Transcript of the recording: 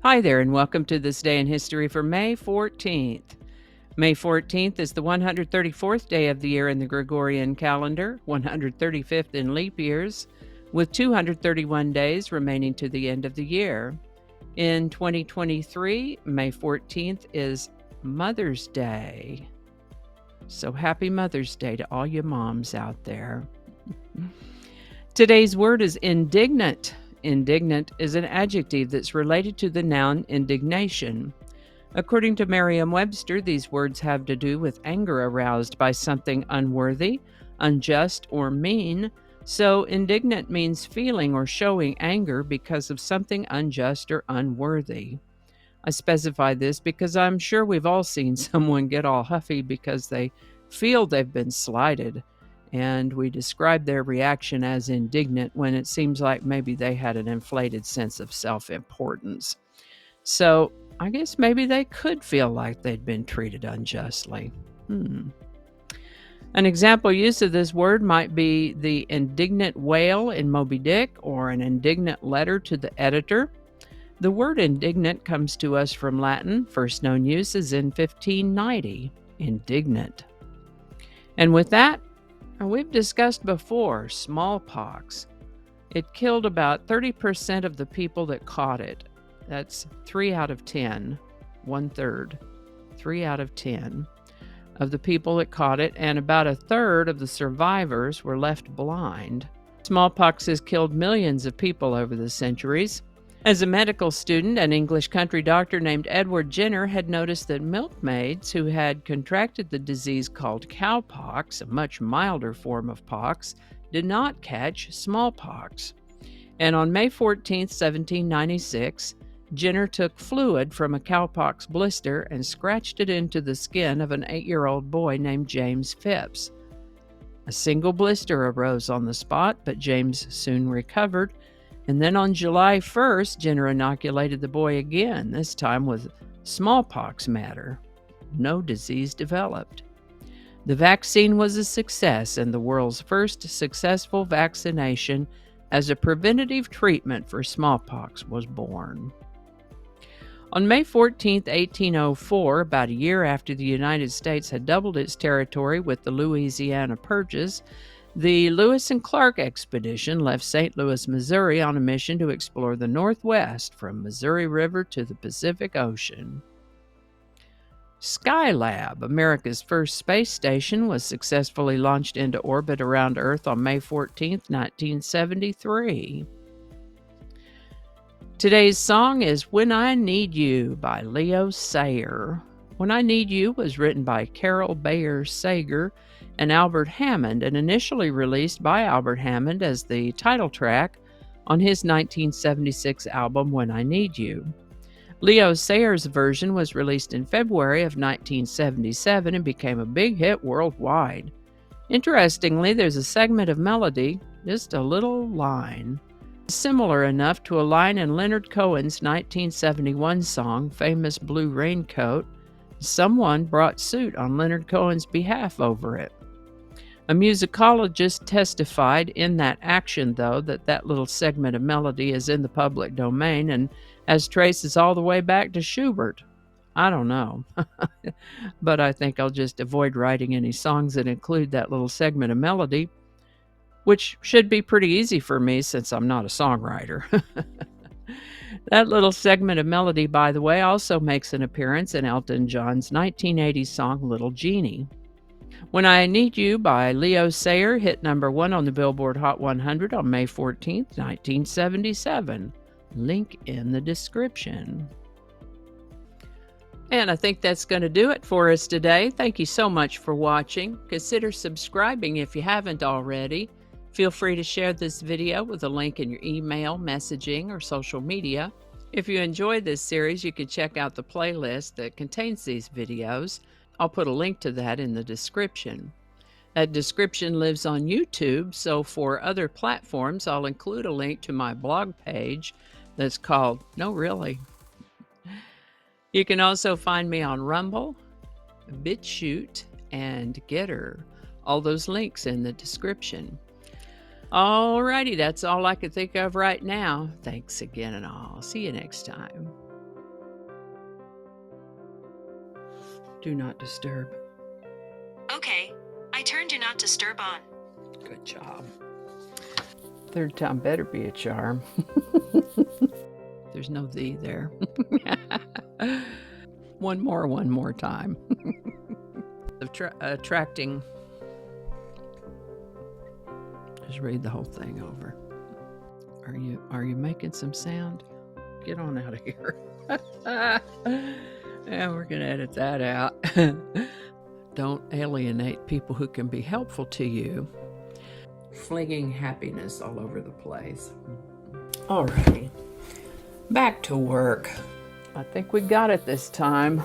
Hi there, and welcome to This Day in History for May 14th. May 14th is the 134th day of the year in the Gregorian calendar, 135th in leap years, with 231 days remaining to the end of the year. In 2023, May 14th is Mother's Day. So happy Mother's Day to all you moms out there. Today's word is indignant. Indignant is an adjective that's related to the noun indignation. According to Merriam-Webster, these words have to do with anger aroused by something unworthy, unjust, or mean. So indignant means feeling or showing anger because of something unjust or unworthy. I specify this because I'm sure we've all seen someone get all huffy because they feel they've been slighted, and we describe their reaction as indignant when it seems like maybe they had an inflated sense of self-importance. So I guess maybe they could feel like they'd been treated unjustly. An example use of this word might be the indignant whale in Moby Dick or an indignant letter to the editor. The word indignant comes to us from Latin. First known use is in 1590, indignant. And with that, we've discussed before smallpox. It killed about 30% of the people that caught it. That's 3 out of 10, 1/3, 3 out of 10 of the people that caught it, and about 1/3 of the survivors were left blind. Smallpox has killed millions of people over the centuries. As a medical student, an English country doctor named Edward Jenner had noticed that milkmaids who had contracted the disease called cowpox, a much milder form of pox, did not catch smallpox. And on May 14, 1796, Jenner took fluid from a cowpox blister and scratched it into the skin of an 8-year-old boy named James Phipps. A single blister arose on the spot, but James soon recovered. And then on July 1st, Jenner inoculated the boy again, this time with smallpox matter. No disease developed. The vaccine was a success and the world's first successful vaccination as a preventative treatment for smallpox was born. On May 14, 1804, about a year after the United States had doubled its territory with the Louisiana Purchase, the Lewis and Clark expedition left St. Louis, Missouri on a mission to explore the Northwest from Missouri River to the Pacific Ocean. Skylab, America's first space station, was successfully launched into orbit around Earth on May 14, 1973. Today's song is When I Need You by Leo Sayer. When I Need You was written by Carol Bayer Sager and Albert Hammond, and initially released by Albert Hammond as the title track on his 1976 album When I Need You. Leo Sayer's version was released in February of 1977 and became a big hit worldwide. Interestingly, there's a segment of melody, just a little line, similar enough to a line in Leonard Cohen's 1971 song, Famous Blue Raincoat. Someone brought suit on Leonard Cohen's behalf over it. A musicologist testified in that action, though, that little segment of melody is in the public domain and has traces all the way back to Schubert. I don't know, but I think I'll just avoid writing any songs that include that little segment of melody, which should be pretty easy for me since I'm not a songwriter. That little segment of melody, by the way, also makes an appearance in Elton John's 1980 song Little Genie. When I Need You by Leo Sayer hit number 1 on the Billboard Hot 100 on May 14, 1977. Link in the description. And I think that's going to do it for us today. Thank you so much for watching. Consider subscribing if you haven't already. Feel free to share this video with a link in your email, messaging, or social media. If you enjoyed this series, you can check out the playlist that contains these videos. I'll put a link to that in the description. That description lives on YouTube, so for other platforms, I'll include a link to my blog page that's called No Really. You can also find me on Rumble, BitChute, and Getter. All those links in the description. Alrighty, that's all I can think of right now. Thanks again, and I'll see you next time. Do not disturb. Okay, I turn do not disturb on. Good job. Third time better be a charm. There's no "the" there. One more time. Attracting. Just read the whole thing over. Are you making some sound? Get on out of here. Yeah, we're gonna edit that out. Don't alienate people who can be helpful to you. Flinging happiness all over the place. Alrighty, back to work. I think we got it this time.